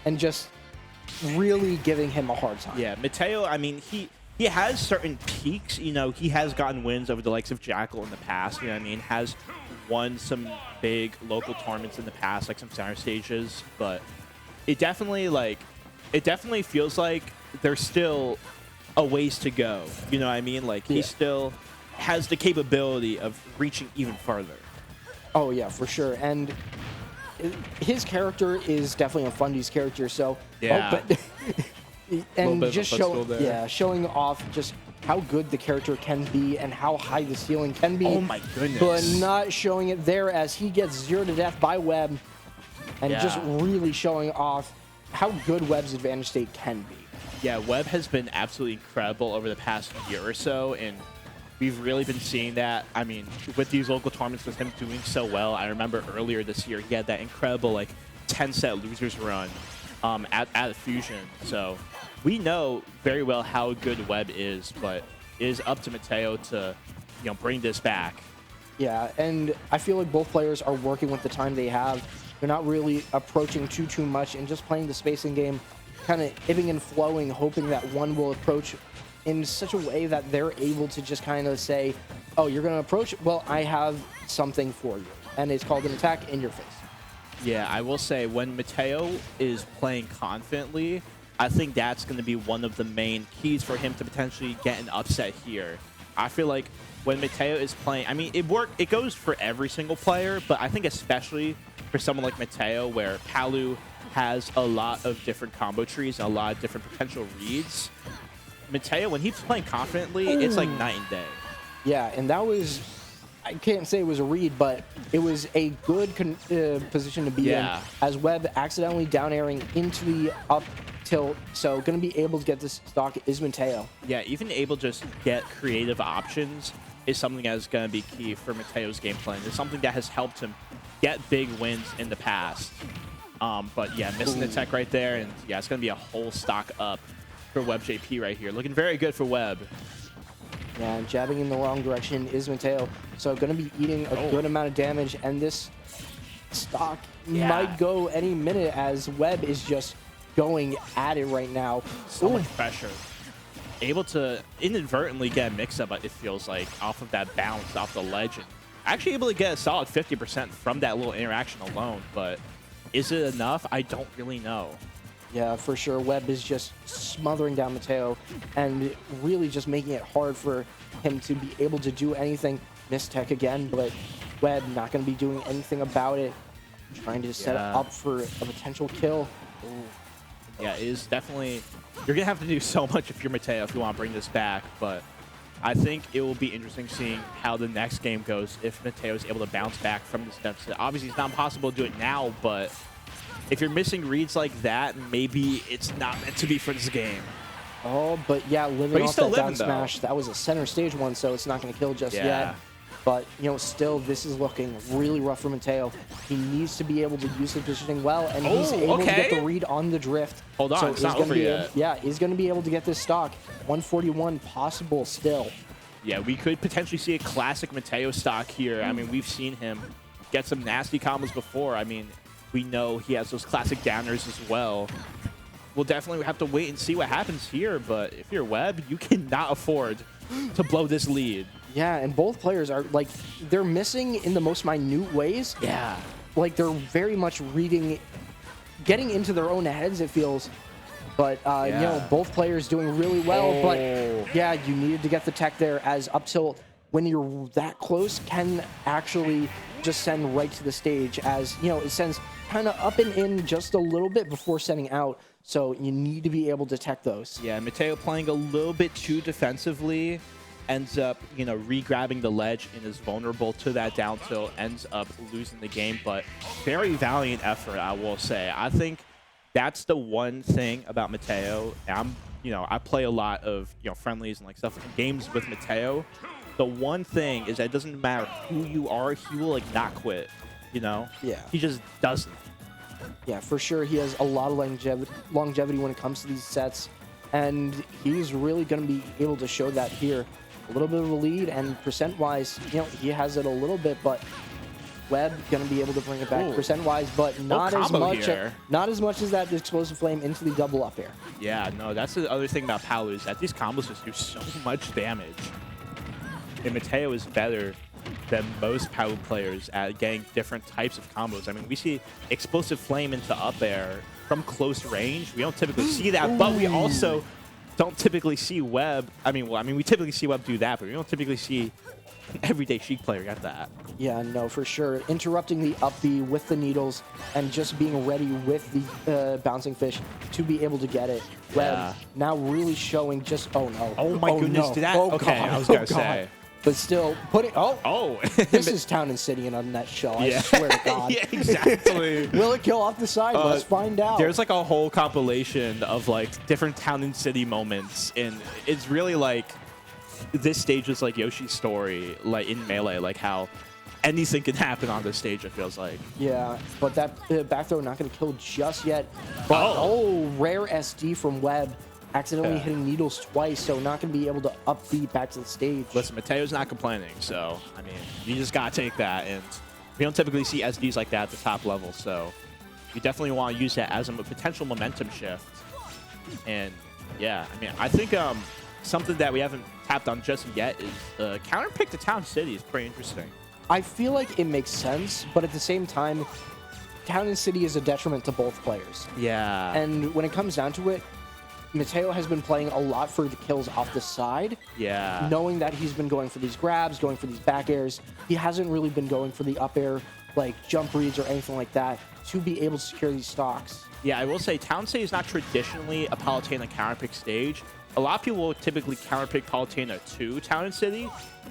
and just really giving him a hard time. Yeah, Mateo, I mean, he has certain peaks. You know, he has gotten wins over the likes of Jackal in the past. You know what I mean? Has won some big local tournaments in the past, like some center stages. But it definitely feels like there's still a ways to go. You know what I mean? Like, he still has the capability of reaching even further. Oh, yeah, for sure. And his character is definitely a Fundy's character, so... Yeah. And just showing off just how good the character can be and how high the ceiling can be. Oh my goodness. But not showing it there as he gets 0 to death by Webb, and just really showing off how good Webb's advantage state can be. Yeah, Webb has been absolutely incredible over the past year or so, and we've really been seeing that. I mean, with these local tournaments, with him doing so well, I remember earlier this year he had that incredible like 10-set losers run at Fusion. So we know very well how good Webb is, but it is up to Mateo to, you know, bring this back. Yeah, and I feel like both players are working with the time they have. They're not really approaching too much and just playing the spacing game, kind of ebbing and flowing, hoping that one will approach in such a way that they're able to just kind of say, oh, you're going to approach? Well, I have something for you. And it's called an attack in your face. Yeah, I will say when Mateo is playing confidently, I think that's going to be one of the main keys for him to potentially get an upset here. I feel like when Mateo is playing, I mean, it goes for every single player, but I think especially for someone like Mateo, where Palu has a lot of different combo trees and a lot of different potential reads. Mateo, when he's playing confidently, it's like night and day. Yeah, and that was, I can't say it was a read, but it was a good position to be in, as Webb accidentally down airing into the up tilt. So going to be able to get this stock is Mateo. Yeah, even able to just get creative options is something that is going to be key for Mateo's game plan. It's something that has helped him get big wins in the past. But yeah, missing the tech right there, and yeah, it's going to be a whole stock up for WebbJP right here. Looking very good for Webb. Yeah, jabbing in the wrong direction is Mateo. So going to be eating a good amount of damage, and this stock might go any minute as Webb is just going at it right now. So much pressure. Able to inadvertently get a mix-up, it feels like, off of that bounce off the ledge. And actually able to get a solid 50% from that little interaction alone, but is it enough? I don't really know. Yeah, for sure. Webb is just smothering down Mateo and really just making it hard for him to be able to do anything. Miss tech again, but Webb not going to be doing anything about it. Trying to set it up for a potential kill. Ooh. Yeah, it is definitely... You're going to have to do so much if you're Mateo if you want to bring this back, but I think it will be interesting seeing how the next game goes if Mateo is able to bounce back from this deficit. Obviously, it's not possible to do it now, but if you're missing reads like that, maybe it's not meant to be for this game. Oh, but yeah, living off that down smash. That was a center stage one, so it's not going to kill just yet. But, you know, still, this is looking really rough for Mateo. He needs to be able to use the positioning well, and he's able to get the read on the drift. Hold on, so it's not over yet. Yeah, he's going to be able to get this stock. 141 possible still. Yeah, we could potentially see a classic Mateo stock here. I mean, we've seen him get some nasty combos before. I mean, we know he has those classic downers as well. We'll definitely have to wait and see what happens here, but if you're Webb, you cannot afford to blow this lead. Yeah, and both players are, like, they're missing in the most minute ways. Yeah. Like, they're very much reading, getting into their own heads, it feels. But, you know, both players doing really well. But, yeah, you needed to get the tech there, as up tilt, when you're that close, can actually just send right to the stage, as, you know, it sends kind of up and in just a little bit before sending out. So you need to be able to tech those. Yeah, Mateo playing a little bit too defensively, ends up, you know, re-grabbing the ledge and is vulnerable to that down tilt, ends up losing the game. But very valiant effort, I will say. I think that's the one thing about Mateo. You know, I play a lot of, you know, friendlies and like stuff in games with Mateo. The one thing is that it doesn't matter who you are, he will like not quit, you know? Yeah. He just doesn't. Yeah, for sure. He has a lot of longevity when it comes to these sets, and he's really going to be able to show that here. A little bit of a lead, and percent-wise, you know, he has it a little bit, but Webb going to be able to bring it back percent-wise, but not as much as that explosive flame into the double up air. Yeah, no, that's the other thing about Palu is that these combos just do so much damage. And Mateo is better than most Palu players at getting different types of combos. I mean, we see explosive flame into up air from close range. We don't typically see that, but we also don't typically see Webb. We typically see Webb do that, but we don't typically see an everyday Sheik player get that. Yeah, no, for sure. Interrupting the up B with the needles and just being ready with the bouncing fish to be able to get it. Webb now really showing just, oh no. Oh my goodness, did that? Okay, I was going to say. But still, putting, this is Town and City in a nutshell, I swear to God. Yeah, exactly. Will it kill off the side? Let's find out. There's like a whole compilation of like different Town and City moments, and it's really like, this stage is like Yoshi's story, like in Melee, like how anything can happen on this stage, it feels like. Yeah, but that back throw not going to kill just yet. But, rare SD from Webb. Accidentally hitting needles twice, so not going to be able to up B back to the stage. Listen, Mateo's not complaining, so, I mean, you just got to take that. And we don't typically see SDs like that at the top level, so you definitely want to use that as a potential momentum shift. And, yeah, I mean, I think something that we haven't tapped on just yet is counter pick to Town City is pretty interesting. I feel like it makes sense, but at the same time, Town and City is a detriment to both players. Yeah. And when it comes down to it, Mateo has been playing a lot for the kills off the side. Yeah. Knowing that he's been going for these grabs, going for these back airs. He hasn't really been going for the up air, like jump reads or anything like that, to be able to secure these stocks. Yeah, I will say Town City is not traditionally a Palutena counterpick stage. A lot of people will typically counterpick Palutena to Town and City,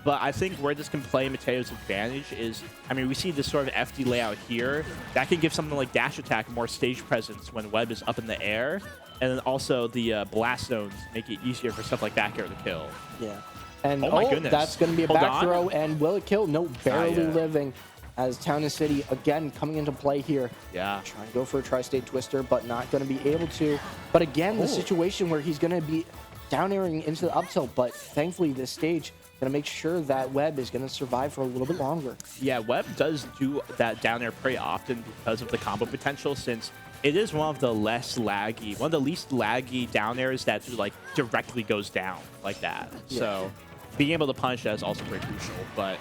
but I think where this can play Mateo's advantage is, I mean, we see this sort of FD layout here. That can give something like dash attack more stage presence when Webb is up in the air. And then also the blast zones make it easier for stuff like back air to kill. Yeah. And oh my goodness, that's going to be a back throw. And will it kill? No, barely living. As Town and City, again, coming into play here. Yeah. Trying to go for a tri-state twister, but not going to be able to. But again, the situation where he's going to be down airing into the up tilt. But thankfully, this stage going to make sure that Webb is going to survive for a little bit longer. Yeah, Webb does do that down air pretty often because of the combo potential, since it is one of the least laggy down airs that like directly goes down like that. Yeah. So being able to punish that is also pretty crucial. But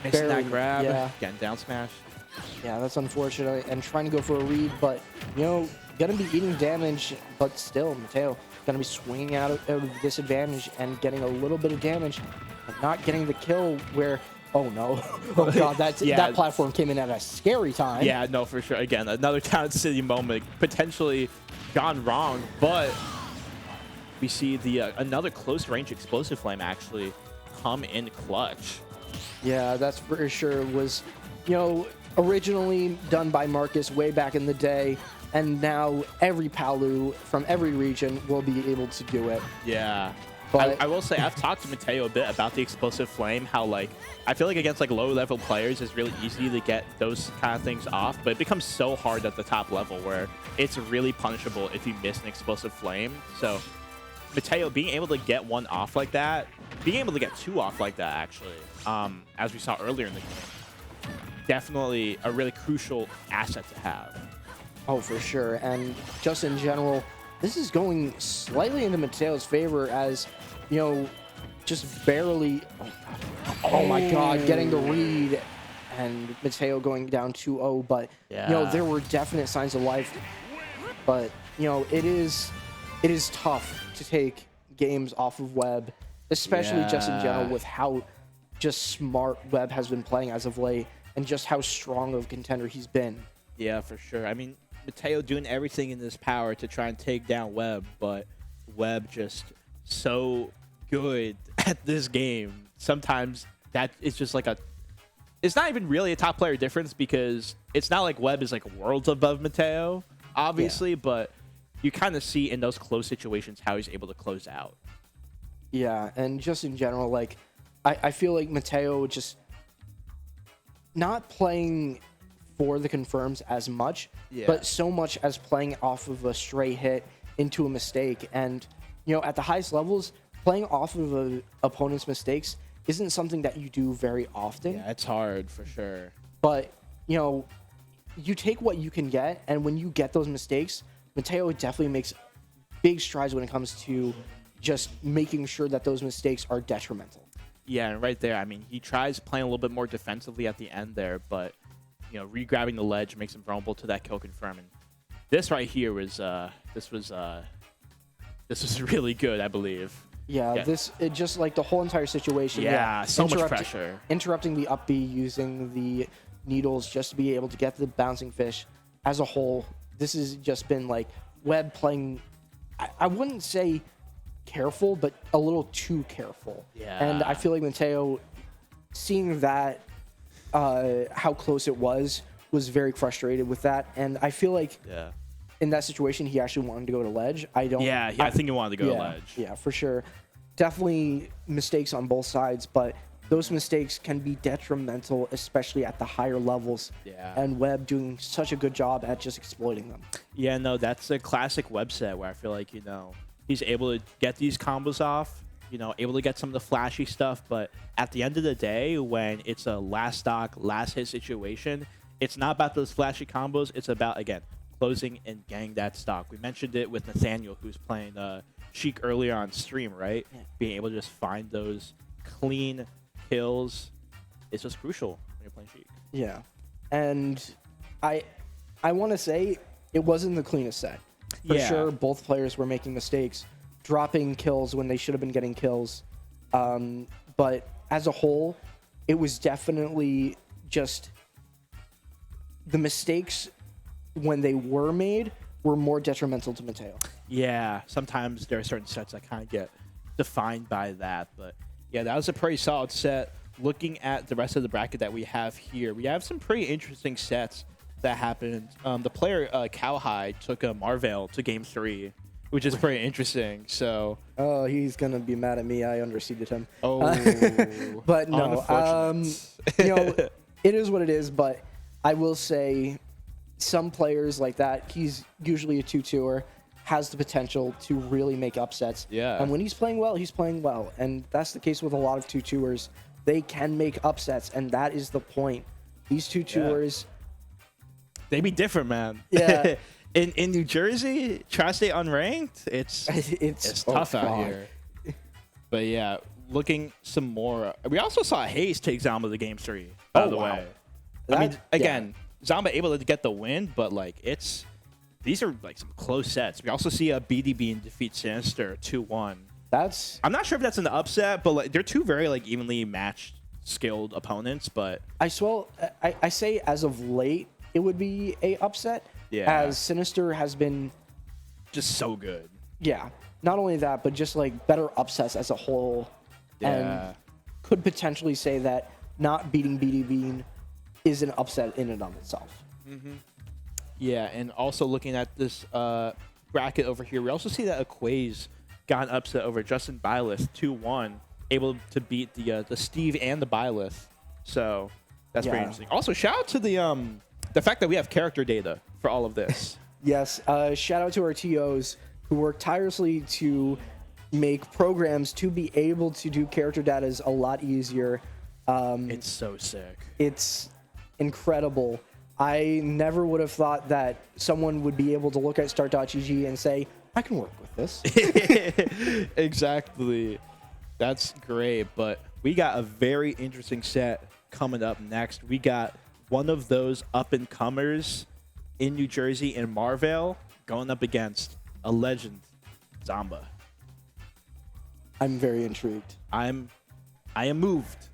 missing that grab, getting down smash. Yeah, that's unfortunate. And trying to go for a read, but you know, gonna be eating damage. But still, Mateo gonna be swinging out of disadvantage and getting a little bit of damage, but not getting the kill where. Oh no! Oh god, that platform came in at a scary time. Yeah, no, for sure. Again, another Town City moment potentially gone wrong, but we see the another close range explosive flame actually come in clutch. Yeah, that's for sure. Was, you know, originally done by Marcus way back in the day, and now every Palu from every region will be able to do it. Yeah. But I will say, I've talked to Mateo a bit about the explosive flame, how like I feel like against like low level players it's really easy to get those kind of things off, but it becomes so hard at the top level where it's really punishable if you miss an explosive flame. So Mateo being able to get one off like that, being able to get two off like that actually, as we saw earlier in the game, definitely a really crucial asset to have. Oh, for sure. And just in general, this is going slightly into Mateo's favor as, you know, just barely... Oh my god, getting the read and Mateo going down 2-0. But, you know, there were definite signs of life. But, you know, it is tough to take games off of Webb, especially just in general with how just smart Webb has been playing as of late and just how strong of a contender he's been. Yeah, for sure. I mean, Mateo doing everything in his power to try and take down Webb, but Webb just so good at this game. Sometimes that is just like it's not even really a top player difference because it's not like Webb is like worlds above Mateo, obviously, but you kind of see in those close situations how he's able to close out. Yeah, and just in general, like, I feel like Mateo just not playing for the confirms as much, but so much as playing off of a stray hit into a mistake. And, you know, at the highest levels, playing off of opponent's mistakes isn't something that you do very often. Yeah, it's hard for sure. but you take what you can get, and when you get those mistakes, Mateo definitely makes big strides when it comes to just making sure that those mistakes are detrimental. Yeah, and right there, I mean, he tries playing a little bit more defensively at the end there, but re-grabbing the ledge makes him vulnerable to that kill confirm. And this right here was this was really good, I believe. Yeah, it just like the whole entire situation. Yeah, so much pressure. Interrupting the up B using the needles just to be able to get the bouncing fish. As a whole, this has just been like Webb playing, I wouldn't say careful, but a little too careful. Yeah. And I feel like Mateo, seeing that, how close it was very frustrated with that. And I feel like in that situation, he actually wanted to go to ledge. I think he wanted to go to ledge. Yeah, for sure. Definitely mistakes on both sides, but those mistakes can be detrimental, especially at the higher levels. Yeah. And Webb doing such a good job at just exploiting them. Yeah, no, that's a classic Webb set where I feel like, he's able to get these combos off, able to get some of the flashy stuff. But at the end of the day, when it's a last stock, last hit situation, it's not about those flashy combos. It's about, again, closing and getting that stock. We mentioned it with Nathaniel, who's playing Sheik earlier on stream, right? Yeah. Being able to just find those clean kills is just crucial when you're playing Sheik. Yeah. And I want to say it wasn't the cleanest set. For sure, both players were making mistakes, dropping kills when they should have been getting kills. But as a whole, it was definitely just the mistakes when they were made were more detrimental to Mateo. Yeah, sometimes there are certain sets that kind of get defined by that. But yeah, that was a pretty solid set. Looking at the rest of the bracket that we have here, we have some pretty interesting sets that happened. The player Cowhide took a Marvel to game 3, which is pretty interesting. So he's gonna be mad at me. I underseeded him. Oh, but no, it is what it is. But I will say, some players like that, he's usually a 2-2er, has the potential to really make upsets. Yeah. And when he's playing well, he's playing well, and that's the case with a lot of 2-2ers. They can make upsets, and that is the point. These 2-2ers. They be different, man. Yeah. in New Jersey, Tri-State unranked, it's tough out here. But yeah, looking some more. We also saw Hayes take Zamba to game 3, by the way. I mean, again, Zamba able to get the win, but like these are like some close sets. We also see a BDB defeat Sinister 2-1. I'm not sure if that's an upset, but like they're two very like evenly matched, skilled opponents. But I say as of late, it would be a upset. Yeah. As Sinister has been just so good. Yeah. Not only that, but just like better upsets as a whole. Yeah. And could potentially say that not beating BDB is an upset in and of itself. Mm-hmm. Yeah, and also looking at this bracket over here, we also see that Equaze got an upset over Justin Byleth 2-1, able to beat the Steve and the Byleth. So that's pretty interesting. Also, shout out to the fact that we have character data for all of this. Yes, shout out to our TOs who work tirelessly to make programs to be able to do character data a lot easier. It's so sick. It's incredible. I never would have thought that someone would be able to look at start.gg and say, I can work with this. Exactly. That's great. But we got a very interesting set coming up next. We got one of those up-and-comers in New Jersey in Marvale going up against a legend, Zamba. I'm very intrigued. I am moved.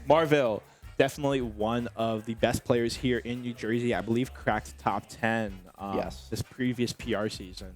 Marvale, definitely one of the best players here in New Jersey. I believe cracked top 10 this previous PR season.